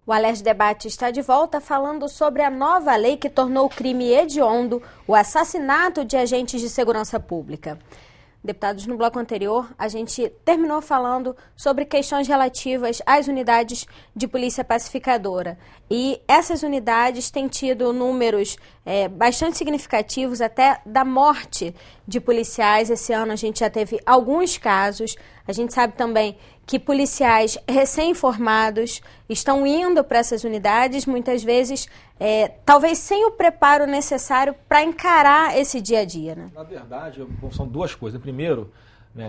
O Alerj Debate está de volta falando sobre a nova lei que tornou crime hediondo o assassinato de agentes de segurança pública. Deputados, no bloco anterior, a gente terminou falando sobre questões relativas às unidades de polícia pacificadora. E essas unidades têm tido números bastante significativos até da morte de policiais. Esse ano a gente já teve alguns casos. A gente sabe também que policiais recém-formados estão indo para essas unidades, muitas vezes, talvez sem o preparo necessário para encarar esse dia a dia, né? Na verdade, são duas coisas. Primeiro,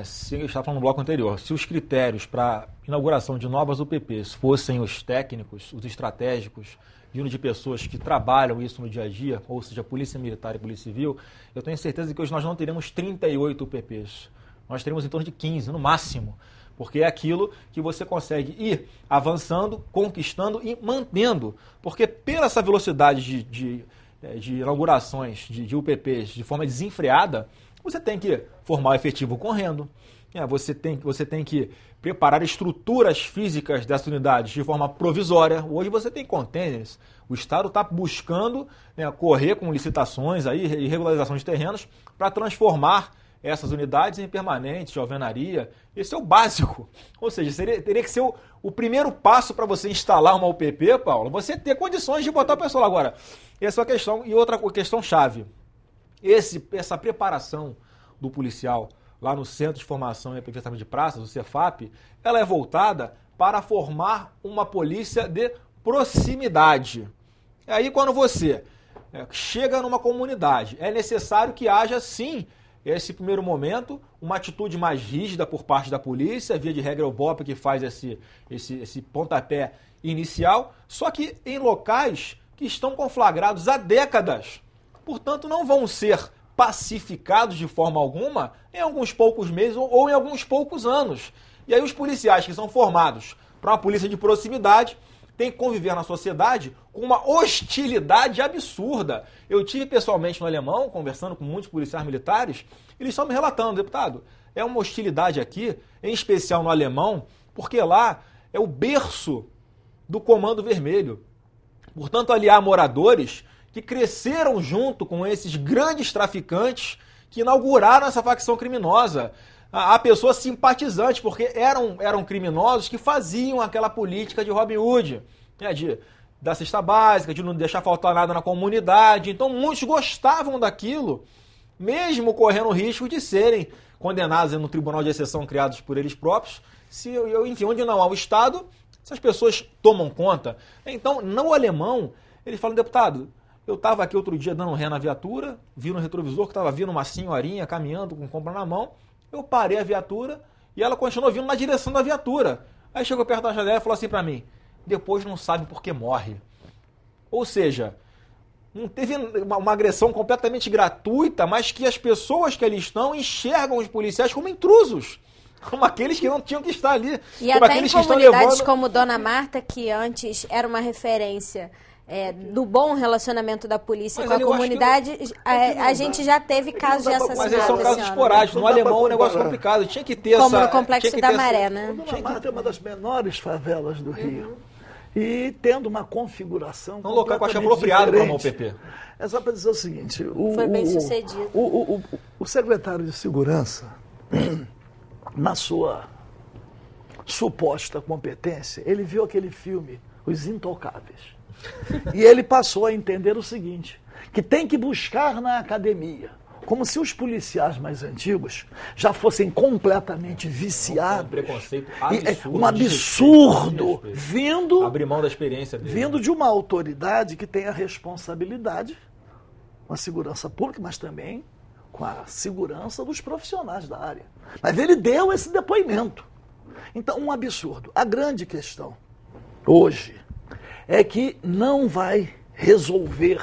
se eu estava falando no bloco anterior, se os critérios para inauguração de novas UPPs fossem os técnicos, os estratégicos, vindo de pessoas que trabalham isso no dia a dia, ou seja, Polícia Militar e Polícia Civil, eu tenho certeza que hoje nós não teremos 38 UPPs. Nós teremos em torno de 15, no máximo. Porque é aquilo que você consegue ir avançando, conquistando e mantendo. Porque pela essa velocidade de inaugurações de UPPs de forma desenfreada, você tem que formar o efetivo correndo. Você tem que preparar estruturas físicas dessas unidades de forma provisória. Hoje você tem containers. O Estado está buscando correr com licitações e regularização de terrenos para transformar essas unidades em permanentes, de alvenaria. Esse é o básico. Ou seja, teria que ser o primeiro passo para você instalar uma UPP, Paulo, você ter condições de botar o pessoal. Agora, essa é uma questão. E outra questão chave. Essa preparação do policial lá no Centro de Formação e Aperfeiçoamento de Praças, o Cefap, ela é voltada para formar uma polícia de proximidade. E aí, quando você chega numa comunidade, é necessário que haja, sim, esse primeiro momento, uma atitude mais rígida por parte da polícia, via de regra é o BOP que faz esse pontapé inicial, só que em locais que estão conflagrados há décadas. Portanto, não vão ser pacificados de forma alguma em alguns poucos meses ou em alguns poucos anos. E aí os policiais que são formados para uma polícia de proximidade têm que conviver na sociedade com uma hostilidade absurda. Eu tive pessoalmente no Alemão, conversando com muitos policiais militares, eles estão me relatando, deputado, é uma hostilidade aqui, em especial no Alemão, porque lá é o berço do Comando Vermelho. Portanto, ali há moradores que cresceram junto com esses grandes traficantes que inauguraram essa facção criminosa. Há pessoas simpatizantes, porque eram criminosos que faziam aquela política de Robin Hood, da cesta básica, de não deixar faltar nada na comunidade. Então muitos gostavam daquilo, mesmo correndo o risco de serem condenados no tribunal de exceção criados por eles próprios. Enfim, onde não há o Estado, essas pessoas tomam conta. Então, no Alemão, eles falam, deputado, eu estava aqui outro dia dando ré na viatura, vi no retrovisor que estava vindo uma senhorinha caminhando com compra na mão. Eu parei a viatura e ela continuou vindo na direção da viatura. Aí chegou perto da janela e falou assim para mim, depois não sabe por que morre. Ou seja, não teve uma agressão completamente gratuita, mas que as pessoas que ali estão enxergam os policiais como intrusos, como aqueles que não tinham que estar ali. E até em comunidades como Dona Marta, que antes era uma referência do bom relacionamento da polícia com a comunidade, a gente já teve casos de assassinato. Mas esses são casos esporádicos. No Alemão é um negócio complicado. Tinha que ter como no Complexo da Maré, né? Dona Marta é uma das menores favelas do Rio. E tendo uma configuração um local que eu acho apropriado para uma UPP. É só para dizer o seguinte. Foi bem sucedido. O secretário de Segurança, na sua suposta competência, ele viu aquele filme, Os Intocáveis. E ele passou a entender o seguinte, que tem que buscar na academia, como se os policiais mais antigos já fossem completamente viciados. Um preconceito absurdo. Um absurdo vindo, abrir mão da experiência dele. Vindo de uma autoridade que tem a responsabilidade com a segurança pública, mas também com a segurança dos profissionais da área. Mas ele deu esse depoimento. Então, um absurdo. A grande questão hoje é que não vai resolver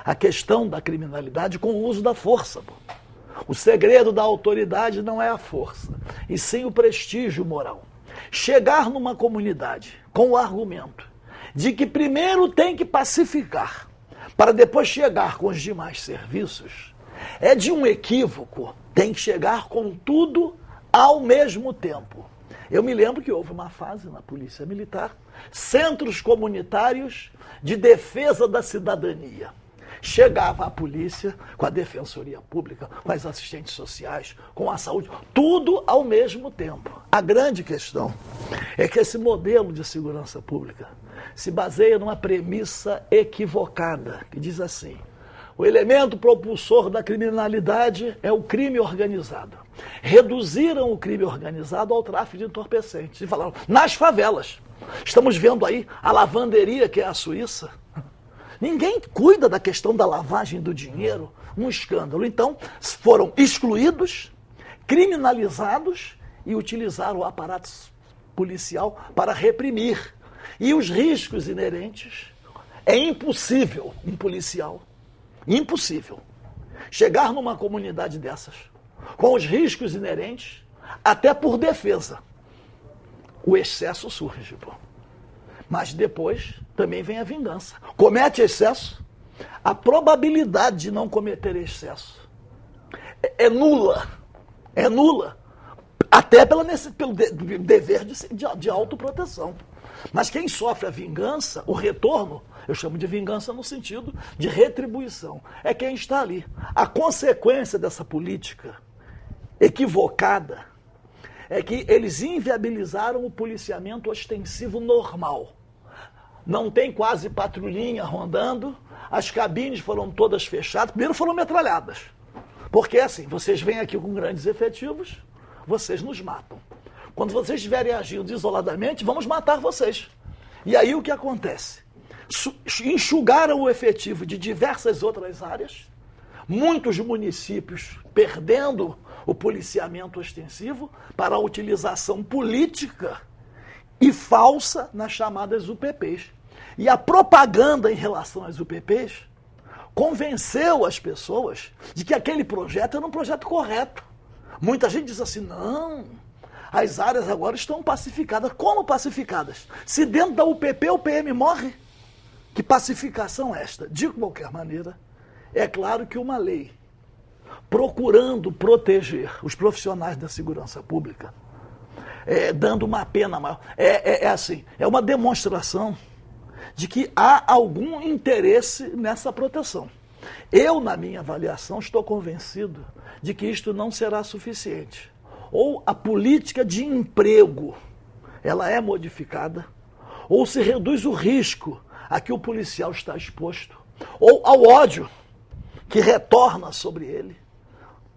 a questão da criminalidade com o uso da força. O segredo da autoridade não é a força, e sim o prestígio moral. Chegar numa comunidade com o argumento de que primeiro tem que pacificar, para depois chegar com os demais serviços, é de um equívoco. Tem que chegar com tudo ao mesmo tempo. Eu me lembro que houve uma fase na Polícia Militar, centros comunitários de defesa da cidadania. Chegava a polícia com a Defensoria Pública, com as assistentes sociais, com a saúde, tudo ao mesmo tempo. A grande questão é que esse modelo de segurança pública se baseia numa premissa equivocada, que diz assim: o elemento propulsor da criminalidade é o crime organizado. Reduziram o crime organizado ao tráfico de entorpecentes. E falaram, nas favelas. Estamos vendo aí a lavanderia, que é a Suíça. Ninguém cuida da questão da lavagem do dinheiro, um escândalo. Então, foram excluídos, criminalizados e utilizaram o aparato policial para reprimir. E os riscos inerentes, é impossível um policial, impossível, chegar numa comunidade dessas, com os riscos inerentes, até por defesa. O excesso surge, pô. Mas depois também vem a vingança. Comete excesso, a probabilidade de não cometer excesso é nula. É nula. Até pelo dever de autoproteção. Mas quem sofre a vingança, o retorno, eu chamo de vingança no sentido de retribuição, é quem está ali. A consequência dessa política equivocada é que eles inviabilizaram o policiamento ostensivo normal. Não tem quase patrulhinha rondando, as cabines foram todas fechadas, primeiro foram metralhadas. Porque assim, vocês vêm aqui com grandes efetivos, vocês nos matam. Quando vocês estiverem agindo isoladamente, vamos matar vocês. E aí o que acontece? Enxugaram o efetivo de diversas outras áreas, muitos municípios perdendo o policiamento ostensivo para a utilização política e falsa nas chamadas UPPs. E a propaganda em relação às UPPs convenceu as pessoas de que aquele projeto era um projeto correto. Muita gente diz assim, não, as áreas agora estão pacificadas. Como pacificadas? Se dentro da UPP o PM morre? Que pacificação é esta? De qualquer maneira, é claro que uma lei procurando proteger os profissionais da segurança pública, dando uma pena maior, é uma demonstração de que há algum interesse nessa proteção. Eu, na minha avaliação, estou convencido de que isto não será suficiente. Ou a política de emprego, ela é modificada, ou se reduz o risco a que o policial está exposto, ou ao ódio que retorna sobre ele.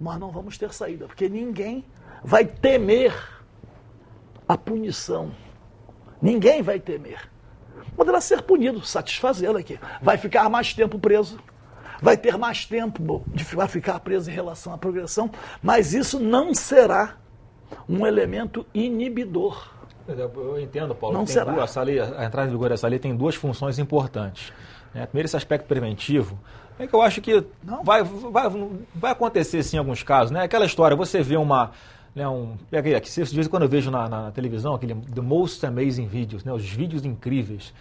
Nós não vamos ter saída, porque ninguém vai temer a punição. Ninguém vai temer. Poderá ser punido, satisfazê-lo aqui. Vai ficar mais tempo preso, vai ter mais tempo de ficar preso em relação à progressão, mas isso não será um elemento inibidor. Eu entendo, Paulo. Não será. A entrada em vigor dessa lei tem duas funções importantes. Primeiro, esse aspecto preventivo, é que eu acho que vai acontecer sim em alguns casos. Né? Aquela história, você vê de vez em quando eu vejo na televisão aquele The Most Amazing Videos, né? Os vídeos incríveis.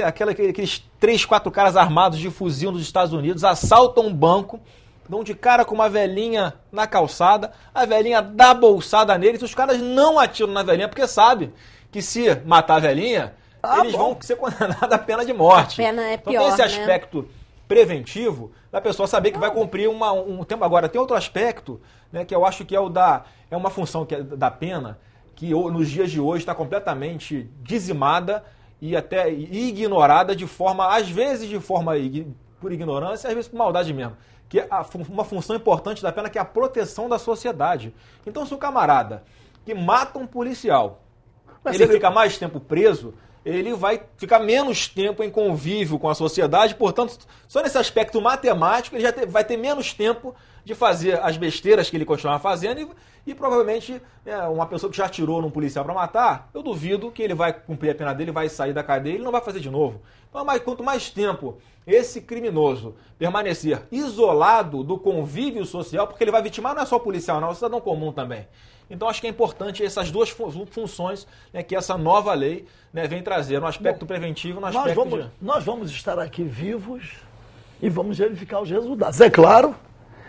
Aqueles 3, 4 caras armados de fuzil nos Estados Unidos assaltam um banco, dão de cara com uma velhinha na calçada, a velhinha dá bolsada neles, os caras não atiram na velhinha porque sabem que se matar a velhinha, eles vão ser condenados à pena de morte. A pena é pior, então tem esse aspecto preventivo da pessoa saber que vai cumprir um tempo. Agora, tem outro aspecto, né, que eu acho que é uma função que é da pena, que nos dias de hoje está completamente dizimada e até ignorada às vezes por ignorância, às vezes por maldade mesmo. Que é uma função importante da pena, que é a proteção da sociedade. Então, se o camarada que mata um policial, ele fica mais tempo preso, ele vai ficar menos tempo em convívio com a sociedade, portanto, só nesse aspecto matemático, ele já vai ter menos tempo de fazer as besteiras que ele continuava fazendo e provavelmente uma pessoa que já atirou num policial para matar, eu duvido que ele vai cumprir a pena dele, vai sair da cadeia e ele não vai fazer de novo. Então, quanto mais tempo esse criminoso permanecer isolado do convívio social, porque ele vai vitimar não é só o policial, não, é o cidadão comum também. Então, acho que é importante essas duas funções, né, que essa nova lei, né, vem trazer, no aspecto preventivo e no aspecto Nós vamos estar aqui vivos e vamos verificar os resultados. É claro,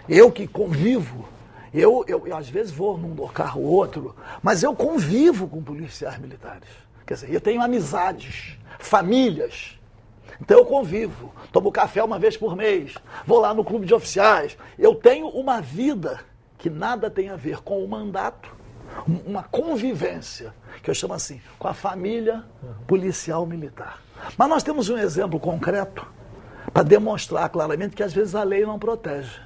eu que convivo Eu às vezes vou num local ou outro, mas eu convivo com policiais militares. Quer dizer, eu tenho amizades, famílias. Então eu convivo, tomo café uma vez por mês, vou lá no clube de oficiais. Eu tenho uma vida que nada tem a ver com o mandato, uma convivência, que eu chamo assim, com a família policial militar. Mas nós temos um exemplo concreto para demonstrar claramente que às vezes a lei não protege.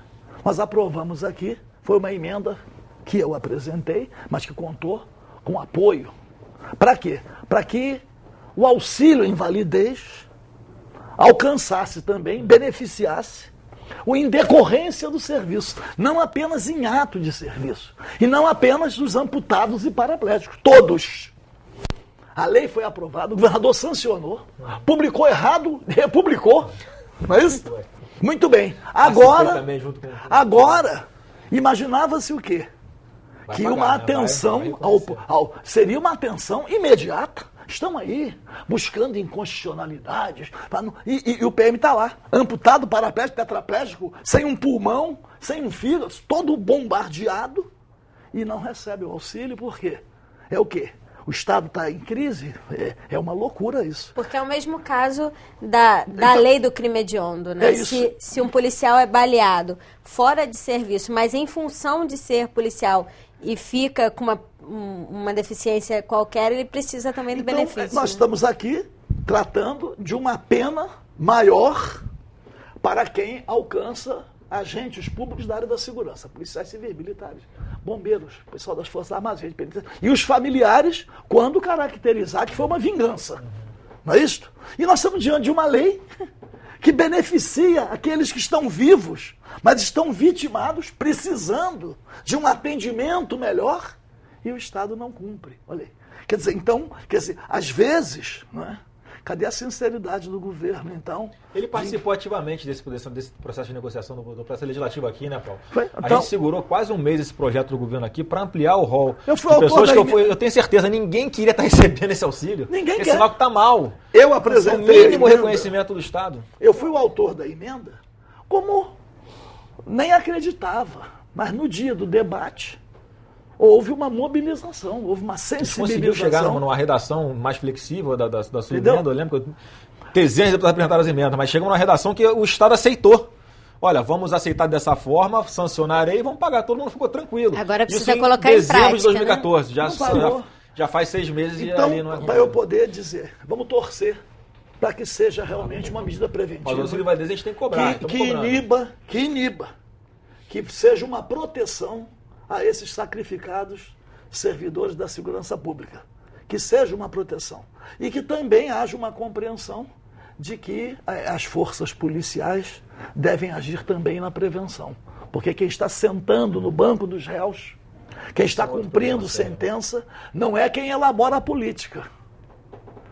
Nós aprovamos aqui, foi uma emenda que eu apresentei, mas que contou com apoio. Para quê? Para que o auxílio invalidez alcançasse também, beneficiasse o em decorrência do serviço, não apenas em ato de serviço, e não apenas dos amputados e paraplégicos, todos. A lei foi aprovada, o governador sancionou, publicou errado, republicou, não é isso? Muito bem. Agora, imaginava-se o quê? Que uma atenção seria uma atenção imediata. Estão aí, buscando inconstitucionalidades. E o PM está lá, amputado, paraplégico, tetraplégico, sem um pulmão, sem um fígado, todo bombardeado, e não recebe o auxílio, por quê? É o quê? O Estado está em crise? É uma loucura isso. Porque é o mesmo caso da lei do crime hediondo, né? Se um policial é baleado fora de serviço, mas em função de ser policial e fica com uma deficiência qualquer, ele precisa também do benefício. Nós estamos aqui tratando de uma pena maior para quem alcança agentes públicos da área da segurança, policiais civis, militares, bombeiros, pessoal das Forças Armadas, e os familiares, quando caracterizar que foi uma vingança. Não é isso? E nós estamos diante de uma lei que beneficia aqueles que estão vivos, mas estão vitimados, precisando de um atendimento melhor, e o Estado não cumpre. Olha aí. Quer dizer, às vezes, não é? Cadê a sinceridade do governo, então? Ele participou ativamente desse processo de negociação do processo legislativo aqui, né, Paulo? Então, a gente segurou quase um mês esse projeto do governo aqui para ampliar o rol de pessoas que eu tenho certeza, ninguém queria estar recebendo esse auxílio. Ninguém quer. Esse sinal que está mal. Eu apresentei o mínimo reconhecimento do Estado. Eu fui o autor da emenda, como nem acreditava, mas no dia do debate houve uma mobilização, houve uma sensibilização. Conseguiu chegar numa redação mais flexível da sua emenda? Eu lembro que dezenas de deputados apresentaram as emendas, mas chegamos numa redação que o Estado aceitou. Olha, vamos aceitar dessa forma, sancionarei e vamos pagar. Todo mundo ficou tranquilo. Agora precisa colocar em prática, dezembro de 2014, né? já faz 6 meses então, e ali não é... Para eu poder dizer, vamos torcer para que seja realmente uma medida preventiva. Mas o auxílio vai dizer, a gente tem que cobrar. Que iniba, que seja uma proteção a esses sacrificados servidores da segurança pública. Que seja uma proteção. E que também haja uma compreensão de que as forças policiais devem agir também na prevenção. Porque quem está sentando no banco dos réus, quem está cumprindo sentença, não é quem elabora a política.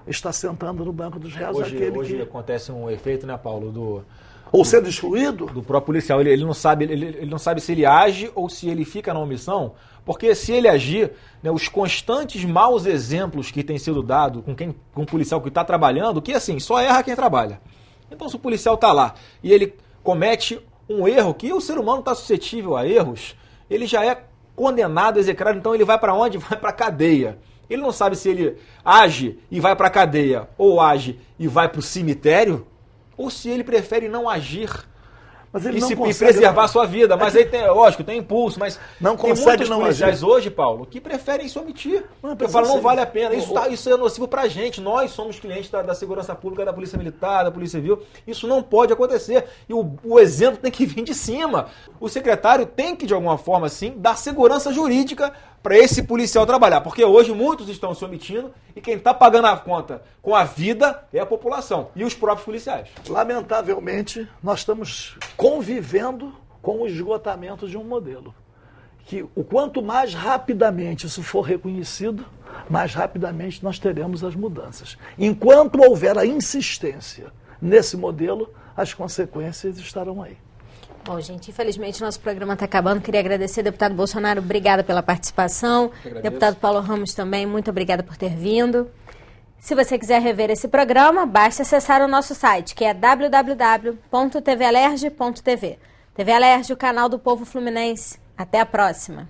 Está sentando no banco dos réus hoje acontece um efeito, né, Paulo, ou sendo excluído? Do próprio policial. Ele não sabe se ele age ou se ele fica na omissão, porque se ele agir, né, os constantes maus exemplos que têm sido dados com o policial que está trabalhando, que assim, só erra quem trabalha. Então se o policial está lá e ele comete um erro, que o ser humano está suscetível a erros, ele já é condenado, execrado, então ele vai para onde? Vai para a cadeia. Ele não sabe se ele age e vai para a cadeia, ou age e vai para o cemitério, ou se ele prefere não agir e preservar a sua vida. Mas aí, lógico, tem impulso, mas não tem muitos policiais hoje, Paulo, que preferem se omitir. Eu falo, não vale a pena. Isso é nocivo pra gente. Nós somos clientes da segurança pública, da Polícia Militar, da Polícia Civil. Isso não pode acontecer. E o exemplo tem que vir de cima. O secretário tem que, de alguma forma, sim, dar segurança jurídica para esse policial trabalhar, porque hoje muitos estão se omitindo e quem está pagando a conta com a vida é a população e os próprios policiais. Lamentavelmente, nós estamos convivendo com o esgotamento de um modelo. Que o quanto mais rapidamente isso for reconhecido, mais rapidamente nós teremos as mudanças. Enquanto houver a insistência nesse modelo, as consequências estarão aí. Bom, gente, infelizmente nosso programa está acabando. Queria agradecer, deputado Bolsonaro, obrigada pela participação. Deputado Paulo Ramos também, muito obrigada por ter vindo. Se você quiser rever esse programa, basta acessar o nosso site, que é www.tvalerj.tv. TV Alerj, o canal do povo fluminense. Até a próxima!